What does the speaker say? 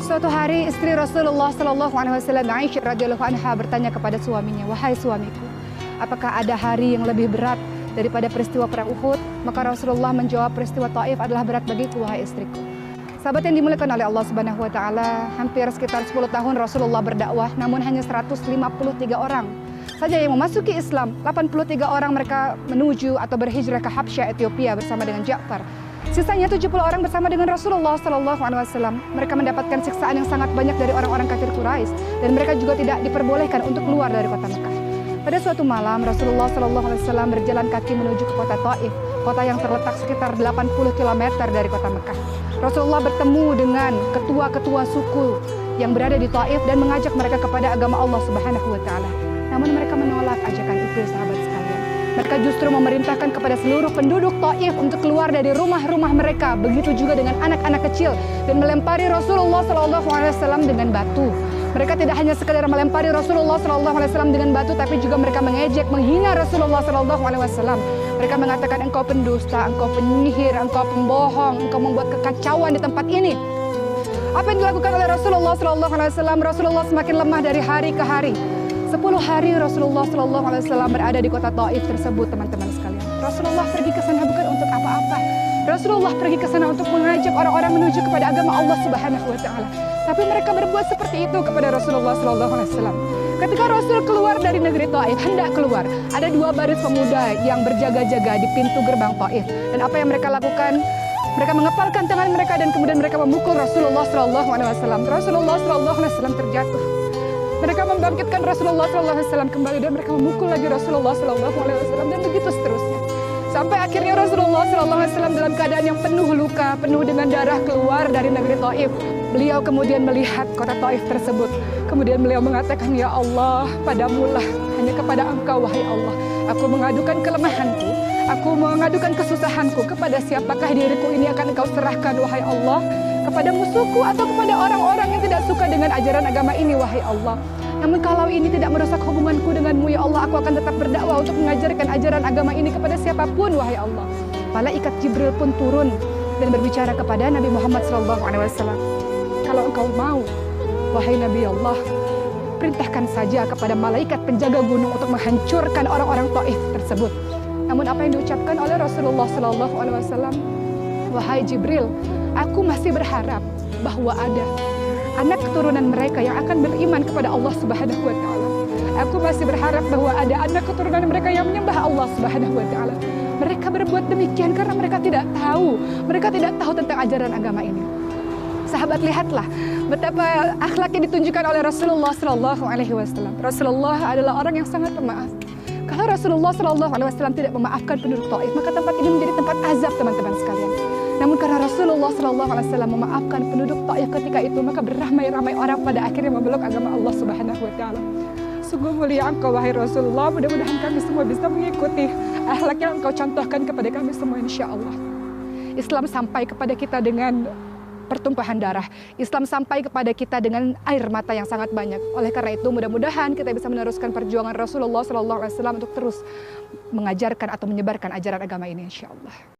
Suatu hari istri Rasulullah SAW, Aisyah radhiyallahu anha, bertanya kepada suaminya, "Wahai suamiku, apakah ada hari yang lebih berat daripada peristiwa perang Uhud?" Maka Rasulullah menjawab, "Peristiwa Taif adalah berat bagiku, wahai istriku." Sahabat yang dimuliakan oleh Allah Subhanahu wa taala, hampir sekitar 10 tahun Rasulullah berdakwah, namun hanya 153 orang saja yang memasuki Islam. 83 orang mereka menuju atau berhijrah ke Habsyah, Ethiopia bersama dengan Ja'far. Sisanya 70 orang bersama dengan Rasulullah SAW. Mereka mendapatkan siksaan yang sangat banyak dari orang-orang kafir Quraisy, dan mereka juga tidak diperbolehkan untuk keluar dari kota Mekah. Pada suatu malam, Rasulullah SAW berjalan kaki menuju ke kota Taif, kota yang terletak sekitar 80 km dari kota Mekah. Rasulullah bertemu dengan ketua-ketua suku yang berada di Taif dan mengajak mereka kepada agama Allah Subhanahu wa taala. Namun mereka menolak ajakan itu, sahabat sekalian. Mereka justru memerintahkan kepada seluruh penduduk Taif untuk keluar dari rumah-rumah mereka, begitu juga dengan anak-anak kecil, dan melempari Rasulullah SAW dengan batu. Mereka tidak hanya sekadar melempari Rasulullah SAW dengan batu, tapi juga mereka mengejek, menghina Rasulullah SAW. Mereka mengatakan, "Engkau pendusta, engkau penyihir, engkau pembohong, engkau membuat kekacauan di tempat ini." Apa yang dilakukan oleh Rasulullah SAW? Rasulullah semakin lemah dari hari ke hari. 10 hari Rasulullah SAW berada di kota Taif tersebut, teman-teman sekalian. Rasulullah pergi ke sana bukan untuk apa-apa. Rasulullah pergi ke sana untuk mengajak orang-orang menuju kepada agama Allah Subhanahu wa taala. Tapi mereka berbuat seperti itu kepada Rasulullah SAW. Ketika Rasul keluar dari negeri Taif, hendak keluar, ada 2 baris pemuda yang berjaga-jaga di pintu gerbang Taif. Dan apa yang mereka lakukan? Mereka mengepalkan tangan mereka dan kemudian mereka memukul Rasulullah SAW. Rasulullah SAW terjatuh. Mereka membangkitkan Rasulullah SAW kembali dan mereka memukul lagi Rasulullah SAW, dan begitu seterusnya. Sampai akhirnya Rasulullah SAW dalam keadaan yang penuh luka, penuh dengan darah, keluar dari negeri Taif. Beliau kemudian melihat kota Taif tersebut. Kemudian beliau mengatakan, "Ya Allah, padamulah, hanya kepada Engkau, wahai Allah, aku mengadukan kelemahanku, aku mengadukan kesusahanku. Kepada siapakah diriku ini akan Engkau serahkan, wahai Allah? Kepada musuhku atau kepada orang-orang yang tidak suka dengan ajaran agama ini, wahai Allah? Namun kalau ini tidak merusak hubunganku denganmu, ya Allah, aku akan tetap berdakwah untuk mengajarkan ajaran agama ini kepada siapapun, wahai Allah." Malaikat Jibril pun turun dan berbicara kepada Nabi Muhammad SAW. "Kalau engkau mau, wahai Nabi Allah, perintahkan saja kepada malaikat penjaga gunung untuk menghancurkan orang-orang Taif tersebut." Namun apa yang diucapkan oleh Rasulullah SAW? "Wahai Jibril, aku masih berharap bahwa ada anak keturunan mereka yang akan beriman kepada Allah Subhanahu wa taala. Aku masih berharap bahwa ada anak keturunan mereka yang menyembah Allah Subhanahu wa taala." Mereka berbuat demikian karena mereka tidak tahu. Mereka tidak tahu tentang ajaran agama ini. Sahabat, lihatlah betapa akhlak yang ditunjukkan oleh Rasulullah SAW. Rasulullah adalah orang yang sangat pemaaf. Kalau Rasulullah SAW tidak memaafkan penduduk Taif, maka tempat ini menjadi tempat azab, teman-teman sekalian. Namun karena Rasulullah SAW memaafkan penduduk Taif ketika itu, maka beramai-ramai orang pada akhirnya memeluk agama Allah Subhanahu wa taala. Sungguh mulia Engkau, wahai Rasulullah. Mudah-mudahan kami semua bisa mengikuti akhlak yang Engkau contohkan kepada kami semua, insya Allah. Islam sampai kepada kita dengan pertumpahan darah. Islam sampai kepada kita dengan air mata yang sangat banyak. Oleh karena itu, mudah-mudahan kita bisa meneruskan perjuangan Rasulullah SAW untuk terus mengajarkan atau menyebarkan ajaran agama ini, insya Allah.